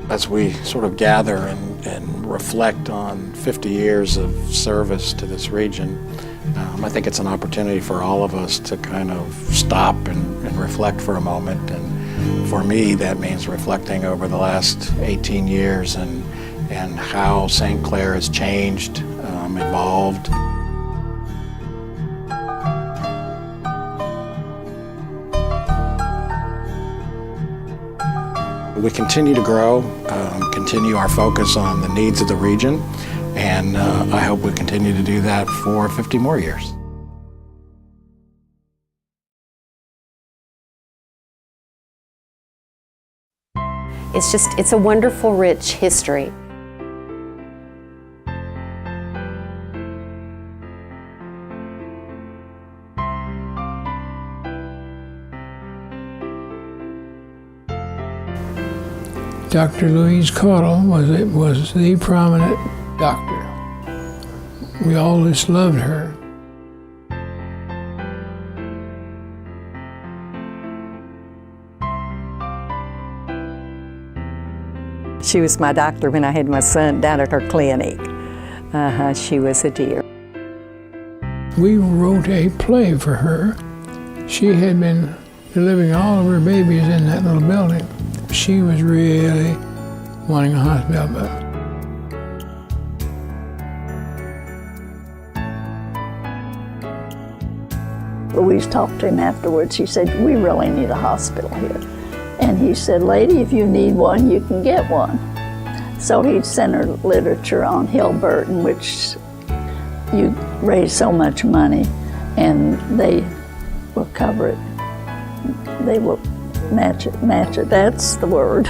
As we sort of gather and reflect on 50 years of service to this region, I think it's an opportunity for all of us to kind of stop and reflect for a moment. And for me, that means reflecting over the last 18 years and how St. Clair has changed, evolved. We continue to grow, continue our focus on the needs of the region, and I hope we continue to do that for 50 more years. It's a wonderful, rich history. Dr. Louise Caudle was the prominent doctor. We all just loved her. She was my doctor when I had my son down at her clinic. She was a dear. We wrote a play for her. She had been delivering all of her babies in that little building. She was really wanting a hospital bed. Louise talked to him afterwards. She said, "We really need a hospital here." And he said, "Lady, if you need one, you can get one." So he sent her literature on Hill-Burton, which you raise so much money, and they will cover it. They will match it, that's the word.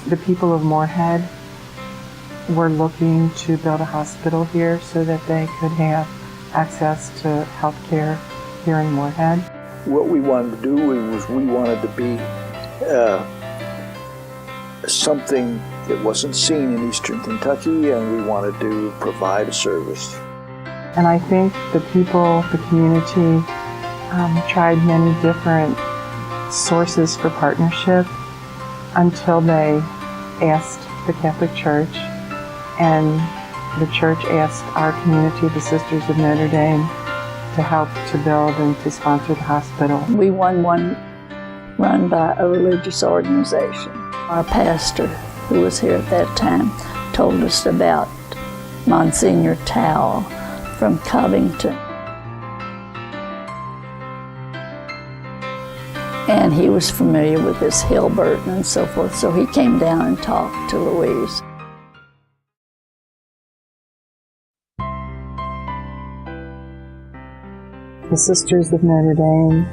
The people of Moorhead were looking to build a hospital here so that they could have access to health care here in Moorhead. What we wanted to do was we wanted to be something that wasn't seen in Eastern Kentucky, and we wanted to provide a service. And I think the people, the community, tried many different sources for partnership until they asked the Catholic Church, and the church asked our community, the Sisters of Notre Dame, to help to build and to sponsor the hospital. We won one run by a religious organization. Our pastor, who was here at that time, told us about Monsignor Towle from Covington. And he was familiar with this Hill-Burton and so forth, so he came down and talked to Louise. The Sisters of Notre Dame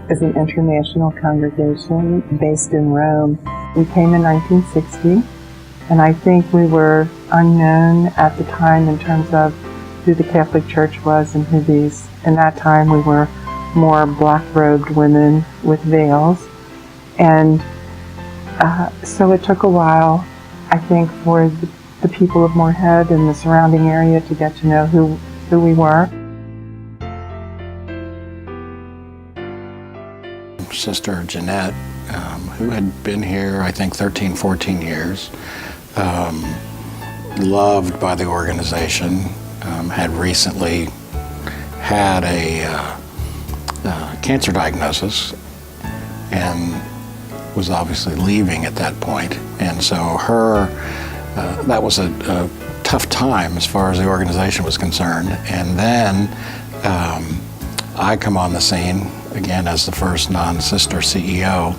is an international congregation based in Rome. We came in 1960, and I think we were unknown at the time in terms of who the Catholic Church was and who these. In that time, we were more black-robed women with veils, and so it took a while, I think, for the people of Moorhead and the surrounding area to get to know who we were. Sister Jeanette, who had been here, I think, 13, 14 years, loved by the organization, had recently had a cancer diagnosis and was obviously leaving at that point. And so that was a tough time as far as the organization was concerned. And then I come on the scene again as the first non-sister CEO.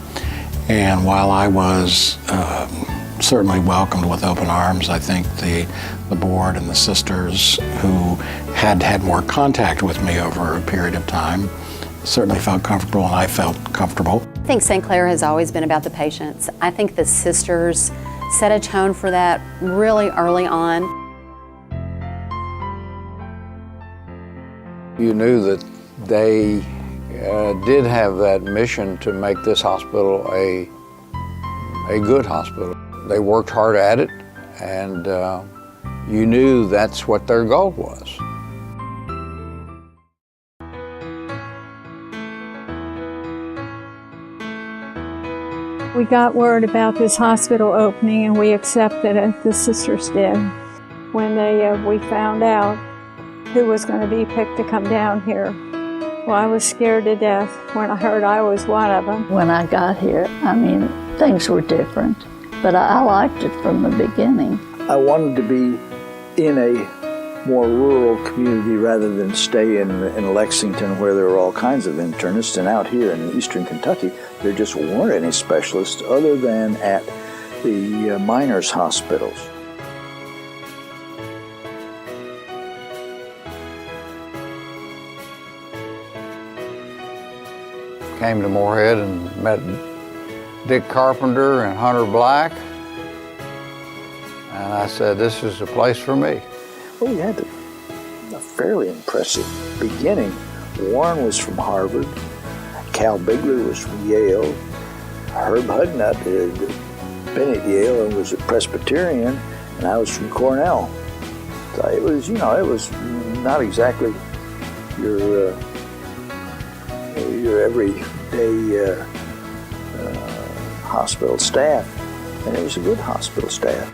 And while I was certainly welcomed with open arms, I think the board and the sisters who had had more contact with me over a period of time certainly felt comfortable, and I felt comfortable. I think St. Clair has always been about the patients. I think the sisters set a tone for that really early on. You knew that they did have that mission to make this hospital a good hospital. They worked hard at it, and you knew that's what their goal was. We got word about this hospital opening and we accepted it, the sisters did. When we found out who was going to be picked to come down here, well, I was scared to death when I heard I was one of them. When I got here, I mean, things were different, but I liked it from the beginning. I wanted to be in a more rural community rather than stay in Lexington where there were all kinds of internists. And out here in eastern Kentucky, there just weren't any specialists other than at the miners' hospitals. Came to Moorhead and met Dick Carpenter and Hunter Black. And I said, this is the place for me. Well, we had a fairly impressive beginning. Warren was from Harvard. Cal Bigler was from Yale. Herb Hudnut had been at Yale and was a Presbyterian, and I was from Cornell. So it was, it was not exactly your everyday hospital staff, and it was a good hospital staff.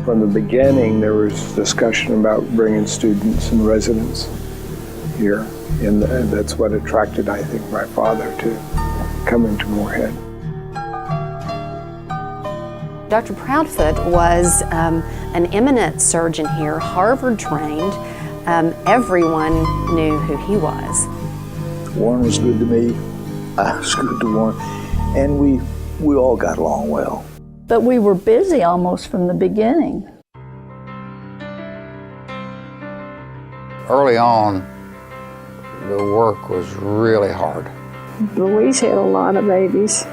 From the beginning, there was discussion about bringing students and residents here, and that's what attracted, I think, my father to coming to Moorhead. Dr. Proudfoot was an eminent surgeon here, Harvard trained. Everyone knew who he was. Warren was good to me, I was good to Warren, and we all got along well. But we were busy almost from the beginning. Early on, the work was really hard. Louise had a lot of babies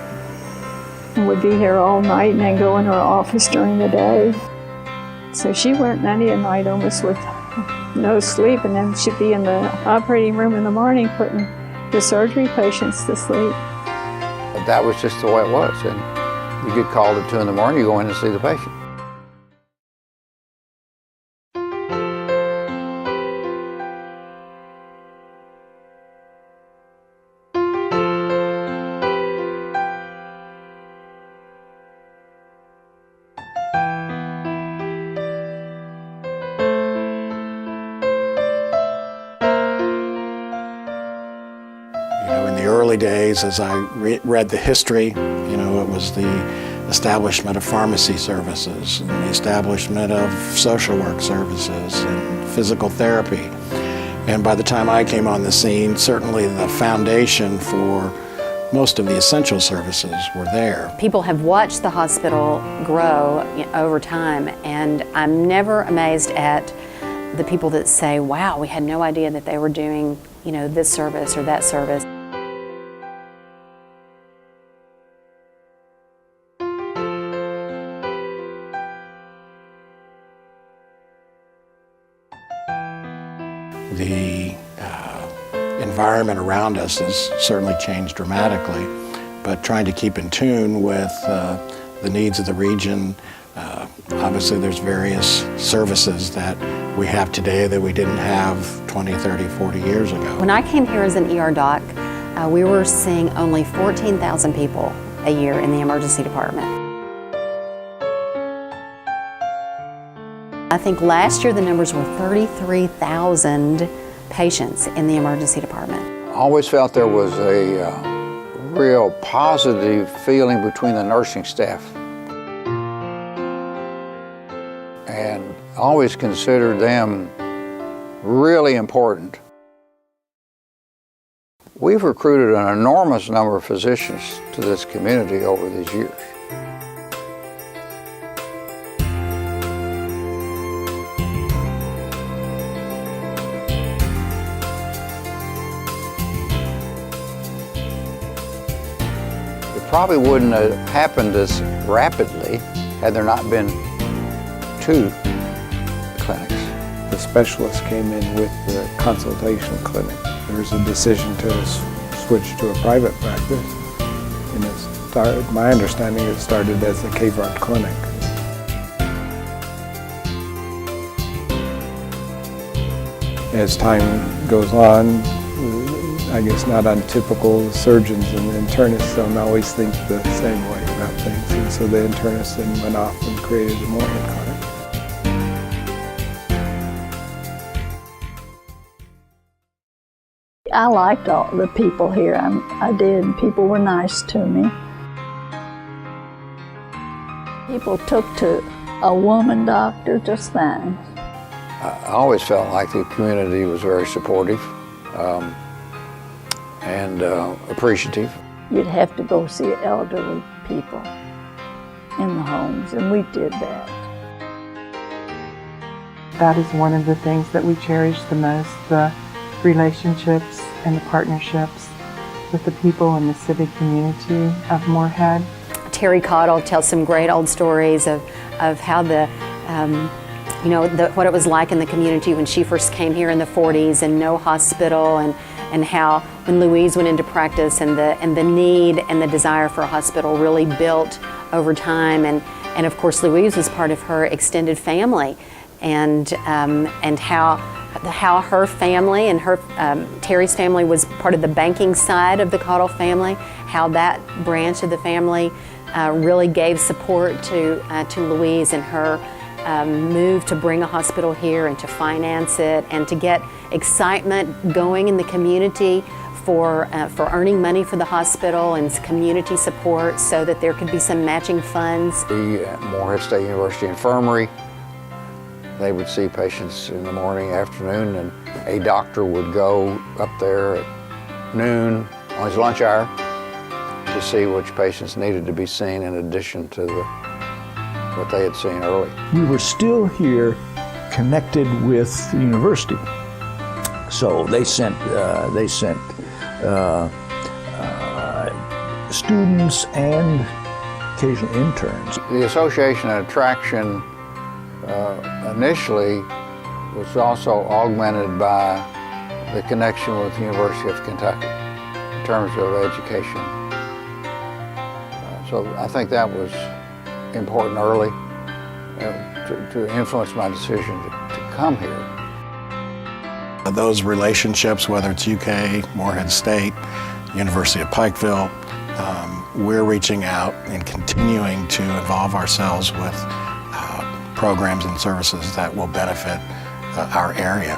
and would be here all night and then go in her office during the day. So she worked many a night almost with no sleep, and then she'd be in the operating room in the morning putting the surgery patients to sleep. But that was just the way it was. And you get called at 2 in the morning, you go in and see the patient. In the early days, as I read the history, it was the establishment of pharmacy services and the establishment of social work services and physical therapy. And by the time I came on the scene, certainly the foundation for most of the essential services were there. People have watched the hospital grow over time, and I'm never amazed at the people that say, wow, we had no idea that they were doing, this service or that service. The environment around us has certainly changed dramatically, but trying to keep in tune with the needs of the region. Obviously, there's various services that we have today that we didn't have 20, 30, 40 years ago. When I came here as an ER doc, we were seeing only 14,000 people a year in the emergency department. I think last year the numbers were 33,000 patients in the emergency department. I always felt there was a real positive feeling between the nursing staff. And always considered them really important. We've recruited an enormous number of physicians to this community over these years. Probably wouldn't have happened as rapidly had there not been two specialist came in with the consultation clinic. There was a decision to switch to a private practice, and my understanding, it started as a Kvardt clinic. As time goes on, I guess not untypical, surgeons and internists don't always think the same way about things, and so the internist then went off and created the Moorhead Clinic. I liked all the people here. I did. People were nice to me. People took to a woman doctor just fine. I always felt like the community was very supportive and appreciative. You'd have to go see elderly people in the homes, and we did that. That is one of the things that we cherish the most, the relationships and the partnerships with the people in the civic community of Moorhead. Terry Cottle tells some great old stories of how what it was like in the community when she first came here in the 40s, and no hospital, and how when Louise went into practice, and the need and the desire for a hospital really built over time, and of course Louise was part of her extended family, and how her family and her Terry's family was part of the banking side of the Cottle family, how that branch of the family really gave support to Louise and her move to bring a hospital here and to finance it and to get excitement going in the community for earning money for the hospital and community support so that there could be some matching funds. The Moorhead State University Infirmary, they would see patients in the morning, afternoon, and a doctor would go up there at noon on his lunch hour to see which patients needed to be seen in addition to what they had seen early. We were still here connected with the university. So they sent students and occasional interns. The association attraction initially was also augmented by the connection with the University of Kentucky in terms of education. So I think that was important early to influence my decision to come here. Those relationships, whether it's UK, Moorhead State, University of Pikeville, we're reaching out and continuing to involve ourselves with programs and services that will benefit our area.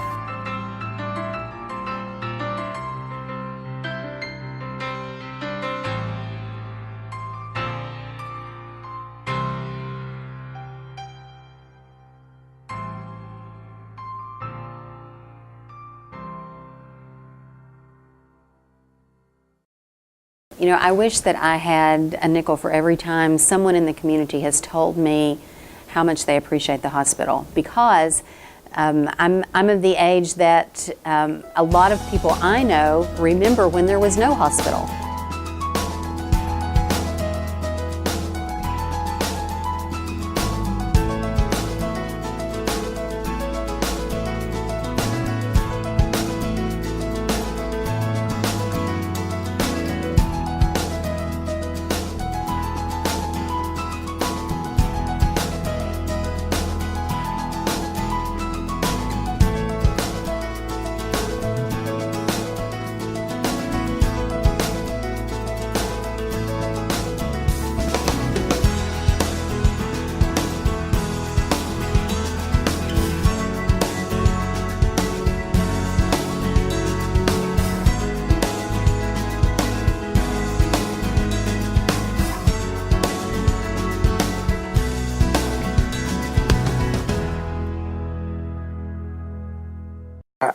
You know, I wish that I had a nickel for every time someone in the community has told me how much they appreciate the hospital, because I'm of the age that a lot of people I know remember when there was no hospital.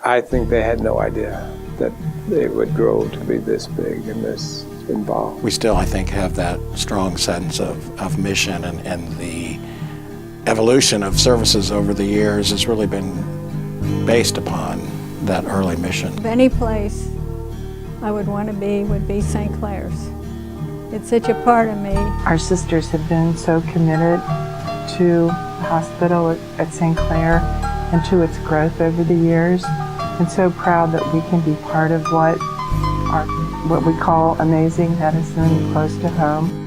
I think they had no idea that they would grow to be this big and this involved. We still, I think, have that strong sense of mission, and the evolution of services over the years has really been based upon that early mission. Any place I would want to be would be St. Clair's. It's such a part of me. Our sisters have been so committed to the hospital at St. Clair. and to its growth over the years, and so proud that we can be part of what we call amazing medicine close to home.